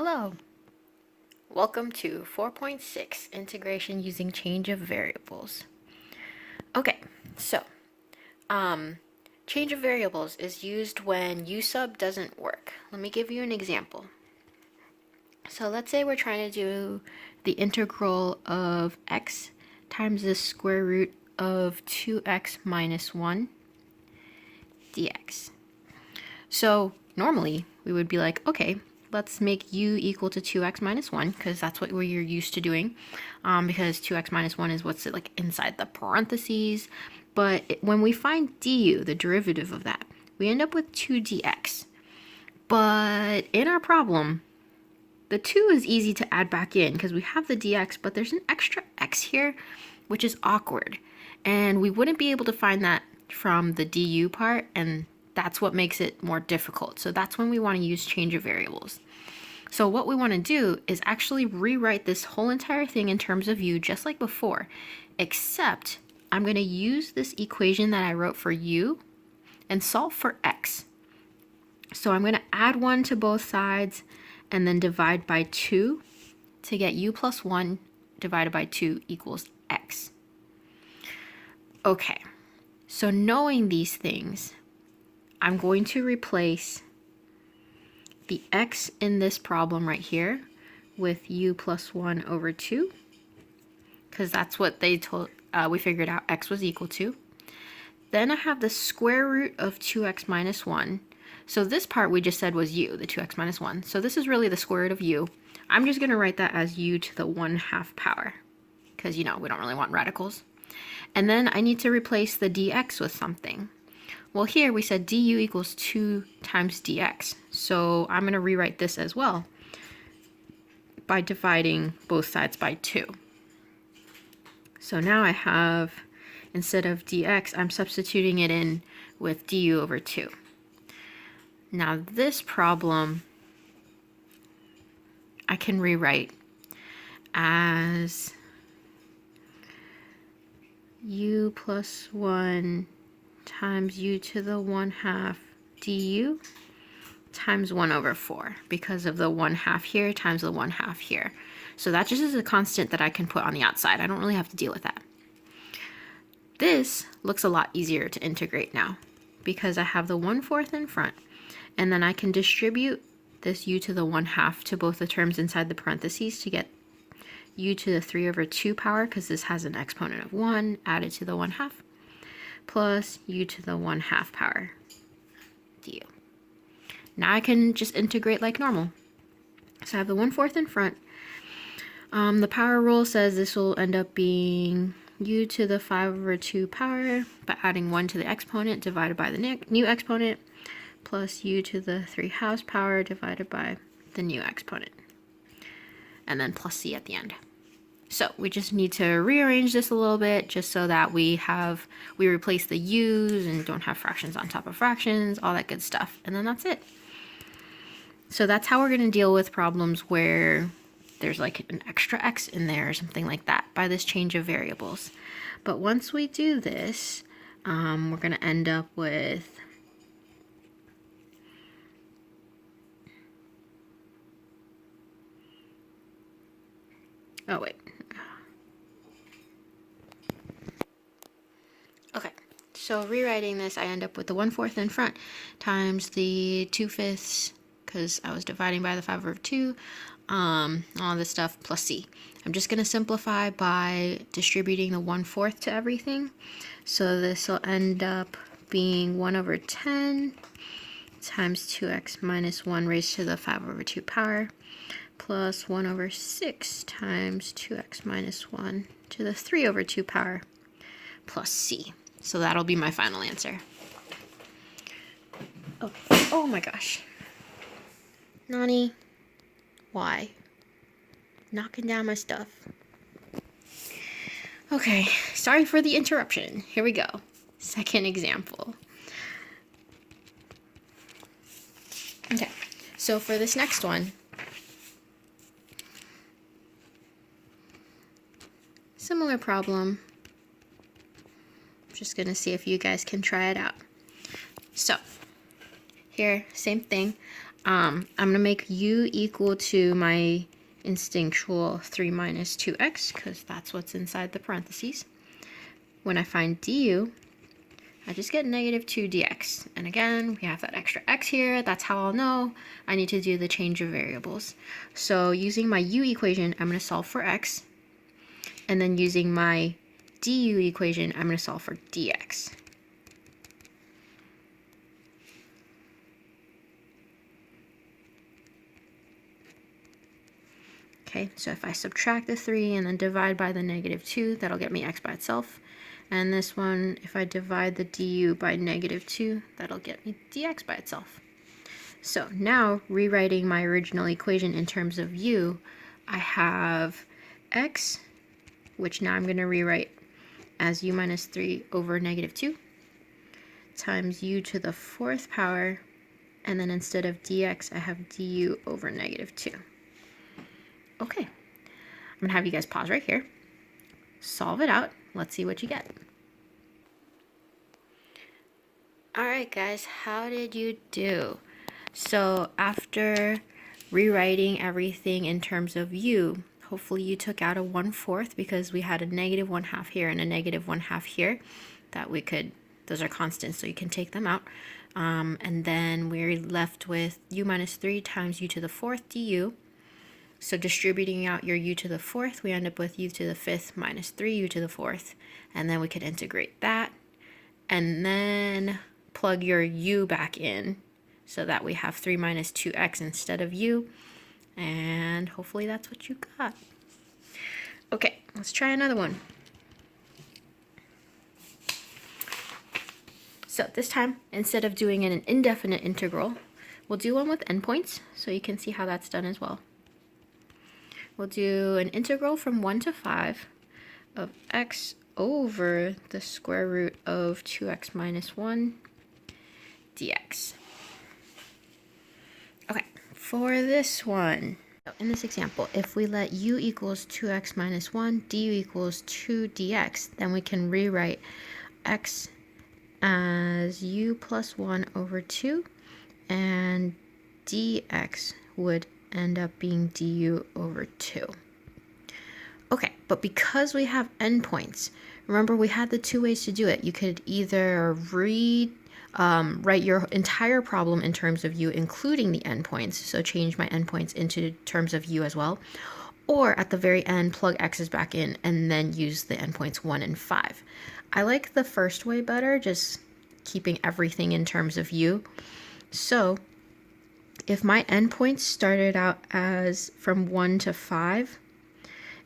Hello! Welcome to 4.6, Integration Using Change of Variables. Okay, so, change of variables is used when u sub doesn't work. Let me give you an example. So let's say we're trying to do the integral of x times the square root of 2x minus 1 dx. So normally we would be like, okay, let's make u equal to 2x minus 1, because that's what we're used to doing, because 2x minus 1 is what's like inside the parentheses. But when we find du, the derivative of that, we end up with 2 dx. But in our problem, the 2 is easy to add back in because we have the dx, but there's an extra x here, which is awkward. And we wouldn't be able to find that from the du part, and that's what makes it more difficult. So that's when we want to use change of variables. So what we want to do is actually rewrite this whole entire thing in terms of u just like before, except I'm going to use this equation that I wrote for u and solve for x. So I'm going to add 1 to both sides and then divide by 2 to get u plus 1 divided by 2 equals x. Okay, so knowing these things, I'm going to replace the x in this problem right here with u plus 1 over 2, because that's what they told, we figured out x was equal to. Then I have the square root of 2x minus 1. So this part we just said was u, the 2x minus 1. So this is really the square root of u. I'm just going to write that as u to the 1/2 power, because, you know, we don't really want radicals. And then I need to replace the dx with something. Well, here we said du equals 2 times dx. So I'm going to rewrite this as well by dividing both sides by 2. So now I have, instead of dx, I'm substituting it in with du over 2. Now this problem I can rewrite as u plus 1 times u to the 1/2 du times 1 over 4, because of the 1/2 here times the 1/2 here. So that just is a constant that I can put on the outside. I don't really have to deal with that. This looks a lot easier to integrate now because I have the 1/4 in front, and then I can distribute this u to the 1/2 to both the terms inside the parentheses to get u to the 3 over 2 power, because this has an exponent of 1 added to the 1/2, plus u to the 1/2 power du. Now I can just integrate like normal. So I have the 1/4 in front. The power rule says this will end up being u to the 5 over 2 power by adding 1 to the exponent divided by the new exponent, plus u to the 3/2 power divided by the new exponent, and then plus c at the end. So we just need to rearrange this a little bit just so that we replace the u's and don't have fractions on top of fractions, all that good stuff, and then that's it. So that's how we're going to deal with problems where there's like an extra x in there or something like that by this change of variables. But once we do this, we're going to end up with Okay, so rewriting this, I end up with the 1/4 in front times the 2/5, because I was dividing by the 5 over 2, all this stuff, plus c. I'm just going to simplify by distributing the 1/4 to everything. So this will end up being 1 over 10 times 2x minus 1 raised to the 5 over 2 power, plus 1 over 6 times 2x minus 1 to the 3 over 2 power, plus c. So that'll be my final answer. Oh my gosh. Nani, why? Knocking down my stuff. Okay, sorry for the interruption. Here we go. Second example. Okay, so for this next one, similar problem. Just gonna see if you guys can try it out. So here, same thing. I'm going to make u equal to my instinctual 3 minus 2x, because that's what's inside the parentheses. When I find du, I just get negative 2 dx. And again, we have that extra x here. That's how I'll know I need to do the change of variables. So using my u equation, I'm going to solve for x. And then using my du equation, I'm going to solve for dx. Okay, so if I subtract the 3 and then divide by the negative 2, that'll get me x by itself. And this one, if I divide the du by negative 2, that'll get me dx by itself. So now, rewriting my original equation in terms of u, I have x, which now I'm going to rewrite as u minus 3 over negative 2, times u to the 4th power, and then instead of dx, I have du over negative 2. Okay, I'm going to have you guys pause right here, solve it out, let's see what you get. Alright guys, how did you do? So after rewriting everything in terms of u, hopefully you took out a 1/4 because we had a negative 1/2 here and a negative 1/2 here that we could, those are constants, so you can take them out. And then we're left with u minus 3 times u to the 4th du. So distributing out your u to the 4th, we end up with u to the 5th minus 3u to the 4th. And then we could integrate that. And then plug your u back in so that we have 3 minus 2x instead of u. And hopefully that's what you got. Okay, let's try another one. So this time, instead of doing an indefinite integral, we'll do one with endpoints so you can see how that's done as well. We'll do an integral from 1 to 5 of x over the square root of 2x minus 1 dx. Okay, for this one, in this example, if we let u equals 2x minus 1, du equals 2 dx, then we can rewrite x as u plus 1 over 2, and dx would end up being du over 2. Okay, but because we have endpoints, remember we had the two ways to do it. You could either write your entire problem in terms of u, including the endpoints, so change my endpoints into terms of u as well, or at the very end, plug x's back in and then use the endpoints 1 and 5. I like the first way better, just keeping everything in terms of u. So if my endpoints started out as from 1 to 5,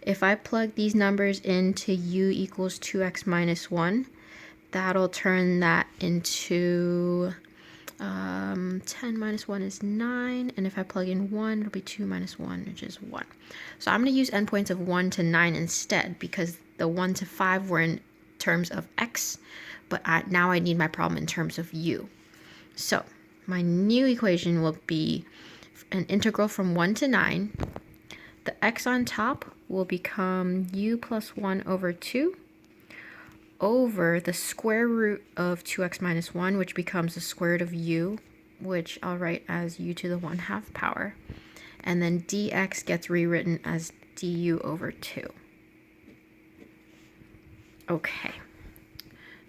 if I plug these numbers into u equals 2x minus 1, that'll turn that into 10 minus 1 is 9, and if I plug in 1, it'll be 2 minus 1, which is 1. So I'm going to use endpoints of 1 to 9 instead, because the 1 to 5 were in terms of x, but now I need my problem in terms of u. So my new equation will be an integral from 1 to 9. The x on top will become u plus 1 over 2 over the square root of 2x minus 1, which becomes the square root of u, which I'll write as u to the 1/2 power. And then dx gets rewritten as du over 2. Okay.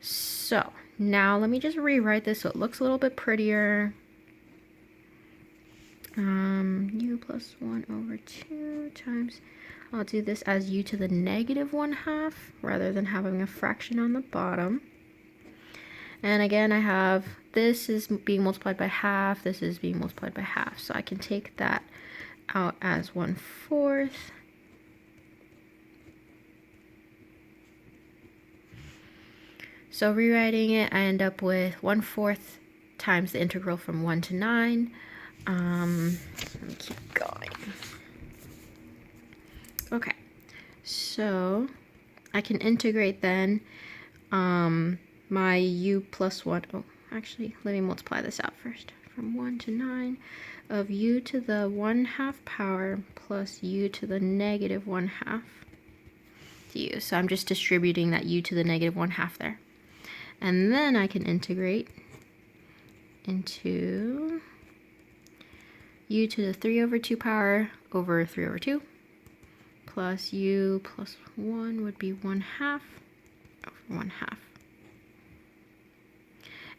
So now let me just rewrite this so it looks a little bit prettier. U plus 1 over 2 times, I'll do this as u to the negative 1/2 rather than having a fraction on the bottom. And again, I have this is being multiplied by half, this is being multiplied by half. So I can take that out as 1/4. So rewriting it, I end up with 1/4 times the integral from 1 to 9. Let me keep going. Okay, so I can integrate then my u plus 1. Oh, actually, let me multiply this out first. From 1 to 9 of u to the 1/2 power plus u to the negative 1/2 du. So I'm just distributing that u to the negative 1/2 there. And then I can integrate into u to the 3 over 2 power over 3 over 2 plus u plus 1 would be 1/2 over 1/2.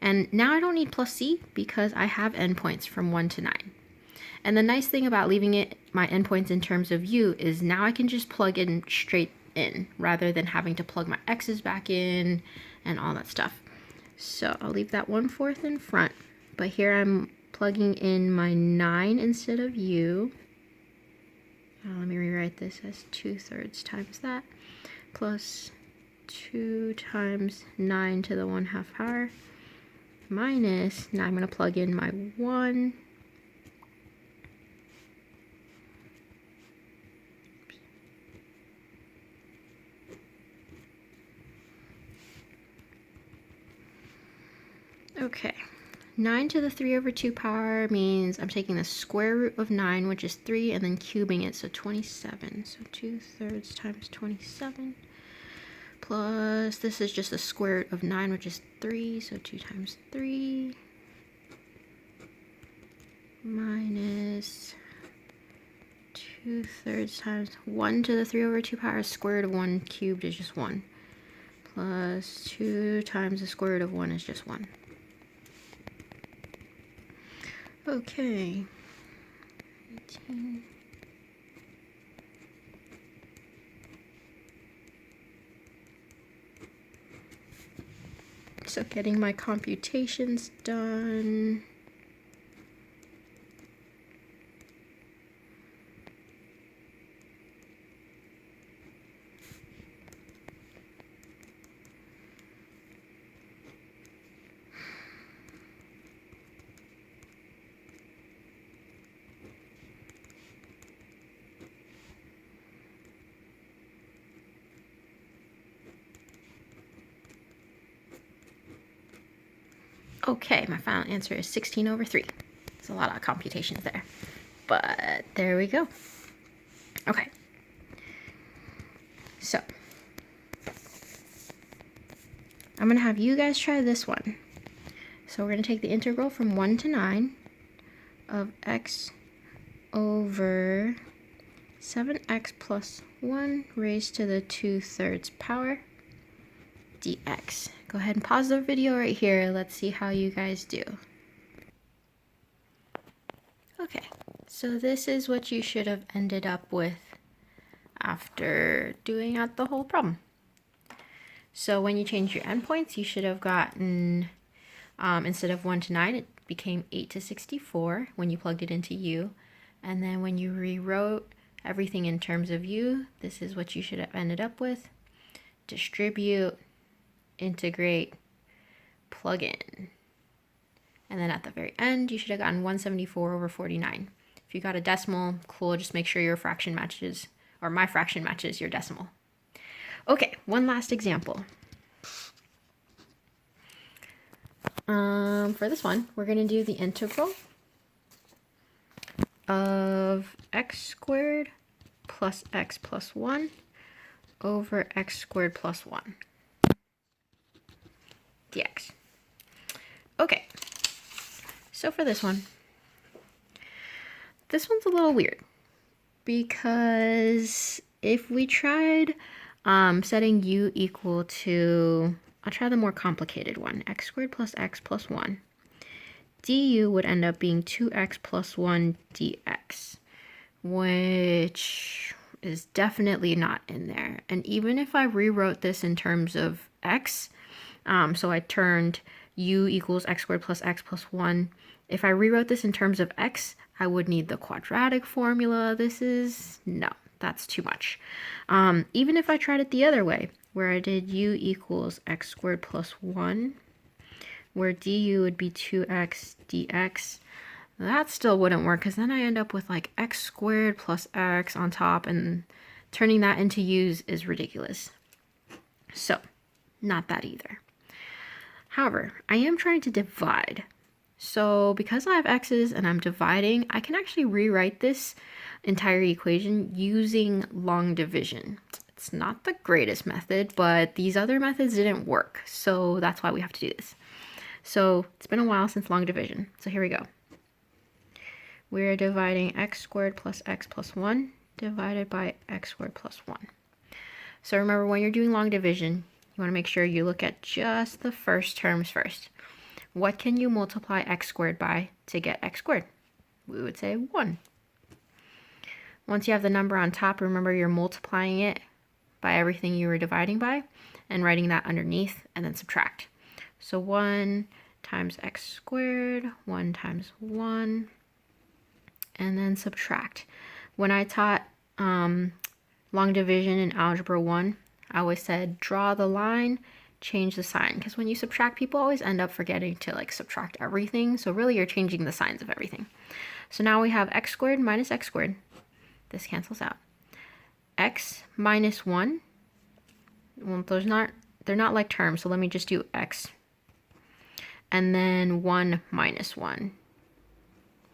And now I don't need plus c because I have endpoints from 1 to 9. And the nice thing about leaving my endpoints in terms of u is now I can just plug in straight in rather than having to plug my x's back in and all that stuff. So I'll leave that 1/4 in front, but here I'm plugging in my 9 instead of u. Let me rewrite this as 2/3 times that plus 2 times 9 to the 1/2 power minus, now I'm going to plug in my 1. Okay, 9 to the 3 over 2 power means I'm taking the square root of 9, which is 3, and then cubing it, so 27. So 2/3 times 27 plus, this is just the square root of 9, which is 3, so 2 times 3 minus 2/3 times 1 to the 3 over 2 power, square root of 1 cubed is just 1, plus 2 times the square root of 1 is just 1. Okay. 18. So getting my computations done. Okay, my final answer is 16 over 3. There's a lot of computations there, but there we go. Okay, so I'm going to have you guys try this one. So we're going to take the integral from 1 to 9 of x over 7x plus 1 raised to the 2/3 power dx. Go ahead and pause the video right here. Let's see how you guys do. Okay, so this is what you should have ended up with after doing out the whole problem. So when you change your endpoints, you should have gotten, instead of 1 to 9, it became 8 to 64 when you plugged it into u. And then when you rewrote everything in terms of u, this is what you should have ended up with. Distribute, integrate, plug in. And then at the very end, you should have gotten 174 over 49. If you got a decimal, cool, just make sure your fraction matches, or my fraction matches your decimal. Okay, one last example. For this one, we're going to do the integral of x squared plus x plus 1 over x squared plus 1 dx. Okay, so for this one's a little weird because if we tried setting u equal to, I'll try the more complicated one, x squared plus x plus 1, du would end up being 2x plus 1 dx, which is definitely not in there. And even if I rewrote this in terms of x, so I turned u equals x squared plus x plus 1, if I rewrote this in terms of x, I would need the quadratic formula. No, that's too much. Even if I tried it the other way, where I did u equals x squared plus 1, where du would be 2x dx, that still wouldn't work because then I end up with like x squared plus x on top, and turning that into u's is ridiculous. So, not that either. However, I am trying to divide. So because I have x's and I'm dividing, I can actually rewrite this entire equation using long division. It's not the greatest method, but these other methods didn't work. So that's why we have to do this. So it's been a while since long division. So here we go. we're dividing x squared plus x plus 1 divided by x squared plus 1. So remember, when you're doing long division, you want to make sure you look at just the first terms first. What can you multiply x squared by to get x squared? We would say 1. Once you have the number on top, remember you're multiplying it by everything you were dividing by and writing that underneath, and then subtract. So 1 times x squared, 1 times 1, and then subtract. When I taught long division in Algebra 1, I always said draw the line, change the sign, because when you subtract, people always end up forgetting to like subtract everything. So really you're changing the signs of everything. So now we have x squared minus x squared. This cancels out. X minus 1. Well, they're not like terms, so let me just do x. And then 1 minus 1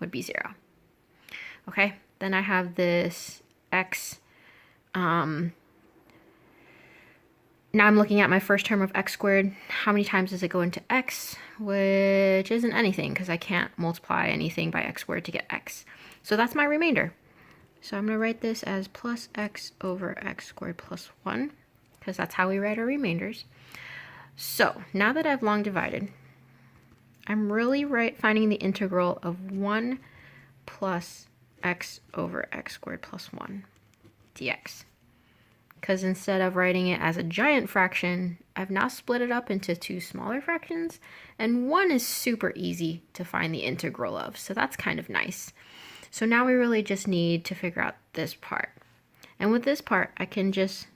would be 0. Okay, then I have this x. Now I'm looking at my first term of x squared. How many times does it go into x? Which isn't anything, because I can't multiply anything by x squared to get x. So that's my remainder. So I'm going to write this as plus x over x squared plus 1, because that's how we write our remainders. So now that I've long divided, I'm really finding the integral of 1 plus x over x squared plus 1 dx. Because instead of writing it as a giant fraction, I've now split it up into 2 smaller fractions, and 1 is super easy to find the integral of, so that's kind of nice. So now we really just need to figure out this part. And with this part, I can just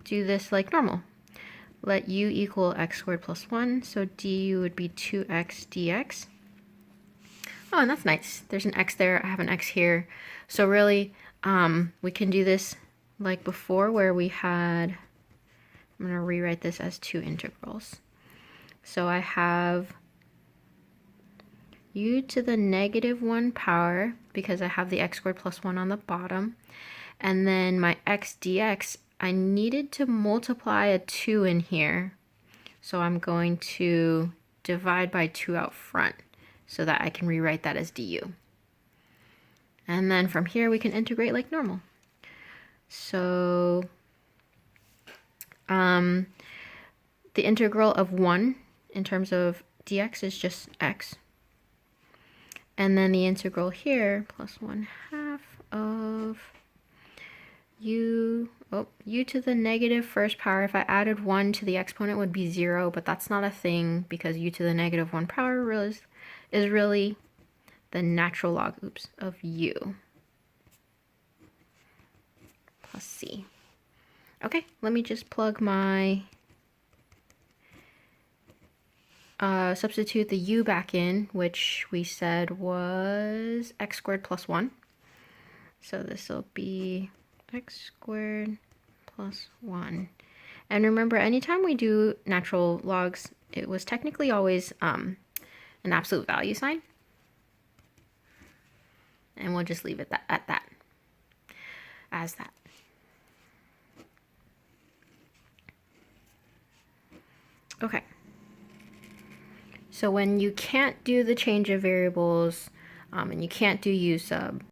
do this like normal. Let u equal x squared plus 1, so du would be 2x dx. Oh, and that's nice. There's an x there, I have an x here. So really, we can do this like before, where we had, I'm going to rewrite this as 2 integrals. So I have u to the negative 1 power, because I have the x squared plus 1 on the bottom. And then my x dx, I needed to multiply a 2 in here. So I'm going to divide by 2 out front so that I can rewrite that as du. And then from here we can integrate like normal. So the integral of 1 in terms of dx is just x. And then the integral here, plus 1/2 of u to the negative first power. If I added 1 to the exponent, would be 0, but that's not a thing, because u to the negative 1 power is really the natural log, of u plus c. Okay, let me just plug my substitute the u back in, which we said was x squared plus 1. So this will be x squared plus 1. And remember, anytime we do natural logs, it was technically always an absolute value sign. And we'll just leave it as that. Okay. So when you can't do the change of variables and you can't do u sub,